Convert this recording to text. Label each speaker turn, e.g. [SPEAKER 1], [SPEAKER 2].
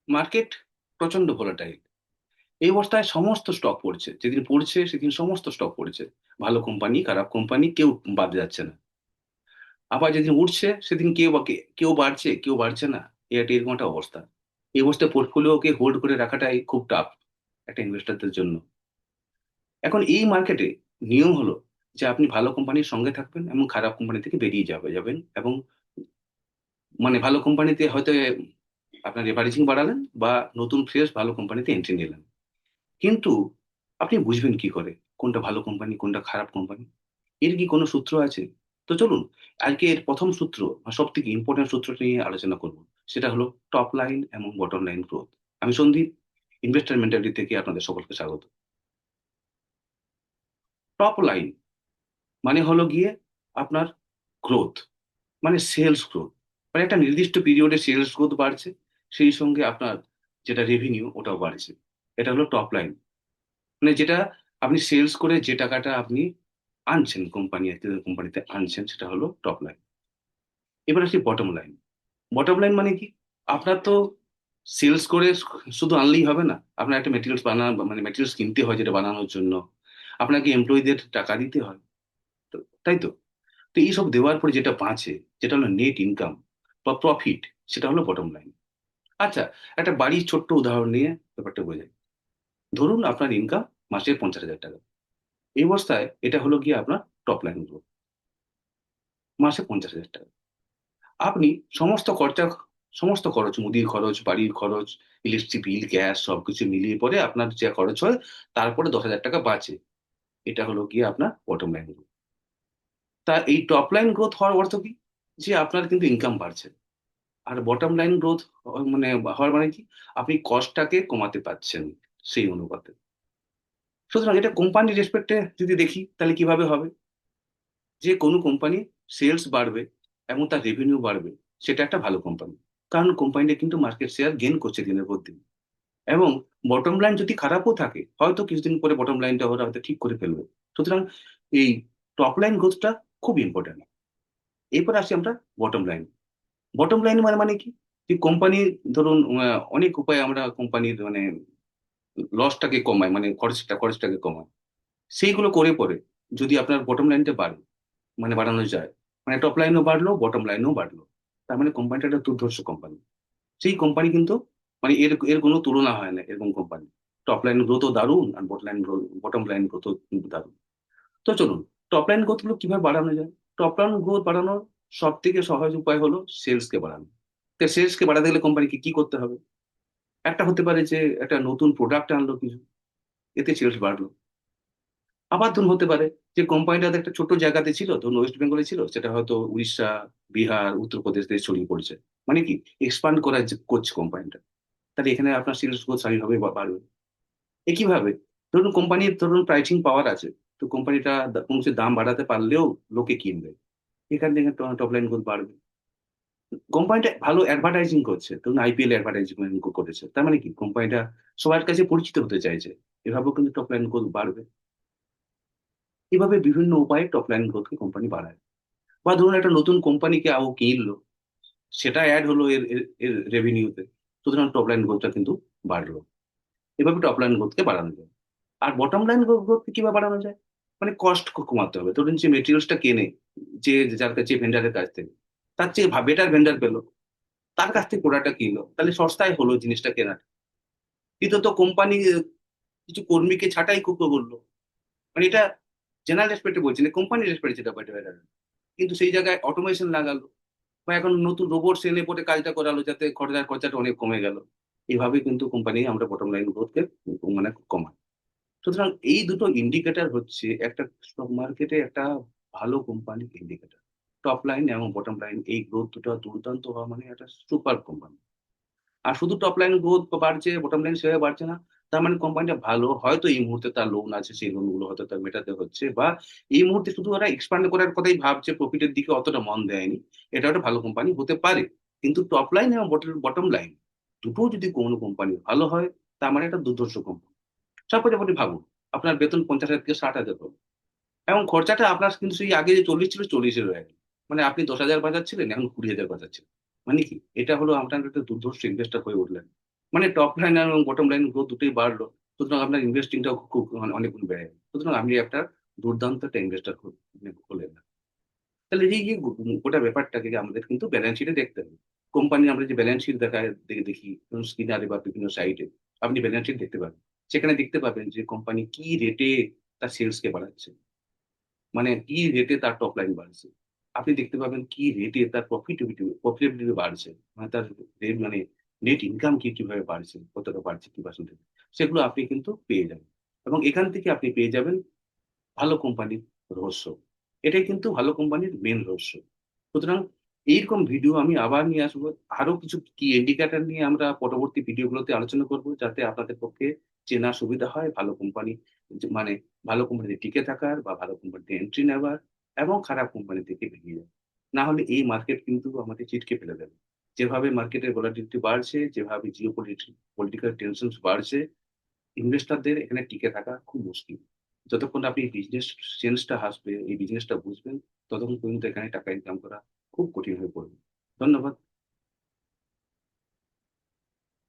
[SPEAKER 1] Market প্রচন্ড volatile. এই অবস্থায় সমস্ত স্টক পড়ছে। যেদিন পড়ছে সেদিন সমস্ত স্টক পড়ছে। ভালো কোম্পানি, খারাপ কোম্পানি কেউ বাদ যাচ্ছে না। আবার যেদিন উঠছে সেদিন কেউ বাড়ছে, কেউ বাড়ছে না। এরকম একটা অবস্থা। এই অবস্থায় পোর্টফোলিওকে হোল্ড করে রাখাটাই খুব টাফ একটা ইনভেস্টরদের জন্য। এখন এই মার্কেটে নিয়ম হলো যে আপনি ভালো কোম্পানির সঙ্গে থাকবেন এবং খারাপ কোম্পানি থেকে বেরিয়ে যাবেন এবং মানে ভালো কোম্পানিতে হয়তো আপনার লেভারেজিং বাড়ালেন বা নতুন ফ্রেশ ভালো কোম্পানিতে এন্ট্রি নিলেন। কিন্তু আপনি বুঝবেন কি করে কোনটা ভালো কোম্পানি, কোনটা খারাপ কোম্পানি? এর কি কোনো সূত্র আছে? তো চলুন আজকে এর ১ম সূত্র বা সবথেকে ইম্পোর্টেন্ট সূত্রটি নিয়ে আলোচনা করব। সেটা হলো টপ লাইন এবং বটম লাইন গ্রোথ। আমি সন্দীপ, ইনভেস্টর মেন্টালিটি থেকে আপনাদের সকলকে স্বাগত। টপ লাইন মানে হলো গিয়ে আপনার গ্রোথ, মানে সেলস গ্রোথ। মানে একটা নির্দিষ্ট পিরিয়ডে সেলস গ্রোথ বাড়ছে, সেই সঙ্গে আপনার যেটা রেভিনিউ ওটাও বাড়ছে। এটা হলো টপ লাইন। মানে যেটা আপনি সেলস করে যে টাকাটা আপনি আনছেন কোম্পানিতে আনছেন সেটা হলো টপ লাইন। এবার আসি বটম লাইন। বটম লাইন মানে কি? আপনার তো সেলস করে শুধু আনলেই হবে না। আপনার একটা মানে ম্যাটেরিয়ালস কিনতে হয় যেটা বানানোর জন্য। আপনাকে এমপ্লয়ীদের টাকা দিতে হয়। তো তাই তো? তো এইসব দেওয়ার পরে যেটা বাঁচে, যেটা হলো নেট ইনকাম বা প্রফিট, সেটা হলো বটম লাইন। আচ্ছা, একটা বাড়ির ছোট্ট উদাহরণ নিয়ে ব্যাপারটা বোঝাই। ধরুন আপনার ইনকাম মাসে ৫০,০০০ টাকা। এই অবস্থায় এটা হলো গিয়ে আপনার টপ লাইন গ্রোথ। মাসে ৫০,০০০ টাকা। আপনি সমস্ত খরচা, সমস্ত খরচ, মুদির খরচ, বাড়ির খরচ, ইলেকট্রিক বিল, গ্যাস সবকিছু মিলিয়ে পরে আপনার যা খরচ হয়, তারপরে ১০,০০০ টাকা বাঁচে। এটা হলো গিয়ে আপনার বটম লাইন গ্রোথ। তা এই টপ লাইন গ্রোথ হওয়ার অর্থ কি? যে আপনার কিন্তু ইনকাম বাড়ছে। আর বটম লাইন গ্রোথ মানে হওয়ার মানে কি? আপনি কস্টটাকে কমাতে পারছেন সেই অনুপাতে। সুতরাং এটা কোম্পানির রেসপেক্ট এ যদি দেখি তাহলে কিভাবে হবে? যে কোনো কোম্পানি সেলস বাড়বে এবং তার রেভিনিউ বাড়বে, সেটা একটা ভালো কোম্পানি। কারণ কোম্পানিটা কিন্তু মার্কেট শেয়ার গেইন করছে দিনের পর দিন। এবং বটম লাইন যদি খারাপও থাকে, হয়তো কিছুদিন পরে বটম লাইনটা ওরা হয়তো ঠিক করে ফেলবে। সুতরাং এই টপ লাইন গ্রোথটা খুব ইম্পোর্টেন্ট। এরপর আসি আমরা বটম লাইন। বটম লাইন মানে কি? যে কোম্পানি ধরুন অনেক উপায়ে আমরা কোম্পানির মানে লসটাকে কমাই, মানে খরচটাকে কমাই। সেইগুলো করে পরে যদি আপনার বটম লাইনটা বাড়ে, মানে বাড়ানো যায়। মানে টপ লাইনও বাড়লো, বটম লাইনও বাড়লো। তার মানে কোম্পানিটা একটা দুর্ধর্ষ কোম্পানি। সেই কোম্পানি কিন্তু মানে এর এর কোনো তুলনা হয় না এরকম কোম্পানি। টপ লাইন গ্রোথও দারুণ আর বটম লাইন গ্রোথও কিন্তু দারুণ। তো চলুন টপ লাইন গ্রোথ গুলো কিভাবে বাড়ানো যায়? টপ লাইন গ্রোথ বাড়ানোর সব থেকে সহজ উপায় হলো সেলস কে বাড়ানো। তো সেলস কে বাড়াতে গেলে কোম্পানিকে কি করতে হবে? একটা হতে পারে যে একটা নতুন প্রোডাক্ট আনলো কিছু, এতে সেলস বাড়লো। আবার ধরুন হতে পারে যে কোম্পানিটা একটা ছোট্ট জায়গাতে ছিল, ধরুন ওয়েস্ট বেঙ্গলে ছিল, সেটা হয়তো উড়িষ্যা, বিহার, উত্তরপ্রদেশ দিয়ে ছড়িয়ে পড়ছে। মানে কি এক্সপান্ড করছে কোম্পানিটা। তাহলে এখানে আপনার সেলস গ্রোথ স্বাভাবিকভাবে বাড়বে। একইভাবে ধরুন প্রাইসিং পাওয়ার আছে। তো কোম্পানিটা কোনো কিছু দাম বাড়াতে পারলেও লোকে কিনবে। এখান থেকে টপ লাইন গ্রোথ বাড়বে। কোম্পানিটা ভালো অ্যাডভার্টাইজিং করছে, ধরুন আইপিএল অ্যাডভার্টাইজমেন্ট করেছে, তার মানে কি কোম্পানিটা সবার কাছে পরিচিত হতে চাইছে। এভাবেও কিন্তু টপ লাইন গ্রোথ বাড়বে। এভাবে বিভিন্ন উপায়ে টপ লাইন গ্রোথকে কোম্পানি বাড়ায়। বা ধরুন একটা নতুন কোম্পানিকে কিনলো, সেটা অ্যাড হলো এর রেভিনিউতে। সুতরাং টপ লাইন গ্রোথটা কিন্তু বাড়লো। এভাবে টপ লাইন গ্রোথকে বাড়ানো যায়। আর বটম লাইন গ্রোথকে কিভাবে বাড়ানো যায়? মানে কস্ট কমাতে হবে। ধরুন যে মেটেরিয়ালসটা কেনে, যার কাছে ভেন্ডারের কাছ থেকে, তার চেয়ে বেটার ভেন্ডার পেলো, তার কাছ থেকে প্রোডাক্টটা কিনলো, তাহলে সস্তায় হলো জিনিসটা কেনা। কিন্তু তো কোম্পানি কিছু কর্মীকে ছাঁটাই করলো। মানে এটা জেনারেল রেসপেক্টে বলছি না, কোম্পানি রেসপেক্টে যেটা বেটার। কিন্তু সেই জায়গায় অটোমেশন লাগালো বা এখন নতুন রোবট এনে পরে কাজটা করালো, যাতে খরচাটা অনেক কমে গেল। এইভাবে কিন্তু কোম্পানি আমরা বটম লাইন গ্রোথকে মানে কমাই। সুতরাং এই দুটো ইন্ডিকেটর হচ্ছে একটা স্টক মার্কেটে একটা ভালো কোম্পানির ইন্ডিকেটর। টপ লাইন এবং বটম লাইন এই গ্রোথ দুটো দুর্দান্ত হওয়া মানে একটা সুপার কোম্পানি। আর শুধু টপ লাইন গ্রোথ বাড়ছে, বটম লাইন সেভাবে বাড়ছে না, তার মানে কোম্পানিটা ভালো। হয়তো এই মুহূর্তে তার লোন আছে, সেই লোন গুলো হয়তো তার মেটাতে হচ্ছে, বা এই মুহূর্তে শুধু ওরা এক্সপ্যান্ড করার কথাই ভাবছে, প্রফিটের দিকে অতটা মন দেয়নি। এটা একটা ভালো কোম্পানি হতে পারে। কিন্তু টপ লাইন এবং বটম লাইন দুটো যদি কোনো কোম্পানি ভালো হয়, তার মানে একটা দুর্ধর্ষ কোম্পানি। তারপরে আপনি ভাবুন, আপনার বেতন ৫০,০০০ থেকে ৬০,০০০ হলো এবং খরচাটা আপনার কিন্তু সেই আগে যে ৪০ ছিল ৪০ এ রয়ে গেল। মানে আপনি ১০,০০০ বাঁচাচ্ছিলেন, এখন ২০,০০০ বাঁচাচ্ছেন। মানে কি? এটা হলো আপনার একটা দুর্ধর্ষ ইনভেস্টর হয়ে উঠলেন। মানে টপ লাইন এবং বটম লাইন গ্রোথ দুটোই বাড়লো, সুতরাং আপনার ইনভেস্টিংটাও খুব অনেক গুণ বেড়ে গেল। সুতরাং আপনি একটা দুর্দান্ত একটা ইনভেস্টার হলেন। তাহলে এই যে গোটা ব্যাপারটাকে আমাদের কিন্তু ব্যালেন্স শিটে দেখতে হবে। কোম্পানি আমরা যে ব্যালেন্স শিট দেখি স্ক্রিনারে বা বিভিন্ন সাইটে, আপনি ব্যালেন্স শিট দেখতে পাবেন। সেখানে দেখতে পাবেন যে কোম্পানি কি রেটে তার সেলস কে বাড়াচ্ছে, মানে কি রেটে তার টপ লাইন বাড়ছে। আপনি দেখতে পাবেন কি রেটে তার প্রফিটেবিলিটি বাড়ছে, মানে তার মানে নেট ইনকাম কিভাবে বাড়ছে, কতটা বাড়ছে, কি পার্সেন্টেজ, সেগুলো আপনি কিন্তু পেয়ে যাবেন। এবং এখান থেকে আপনি পেয়ে যাবেন ভালো কোম্পানির রহস্য। এটাই কিন্তু ভালো কোম্পানির মেন রহস্য। সুতরাং এইরকম ভিডিও আমি আবার নিয়ে আসবো। আরো কিছু কি ইন্ডিকেটর নিয়ে আমরা পরবর্তী ভিডিওগুলোতে আলোচনা করব, যাতে আপনাদের পক্ষে চেনা সুবিধা হয় ভালো কোম্পানি, মানে ভালো কোম্পানিতে টিকে থাকার বা ভালো কোম্পানিতে এন্ট্রি নেওয়ার, এবং খারাপ কোম্পানি থেকে বেরিয়ে যাওয়া। না হলে এই মার্কেট কিন্তু আমাদের ছিটকে ফেলে দেবে। যেভাবে মার্কেটের ভলাটিলিটি বাড়ছে, যেভাবে পলিটিক্যাল টেনশন বাড়ছে, ইনভেস্টরদের এখানে টিকে থাকা খুব মুশকিল। যতক্ষণ আপনি বিজনেস সেন্সটা আসবে, এই বিজনেসটা বুঝবেন, ততক্ষণ পর্যন্ত এখানে টাকা ইনকাম করা খুব কঠিন হয়ে পড়বে। ধন্যবাদ।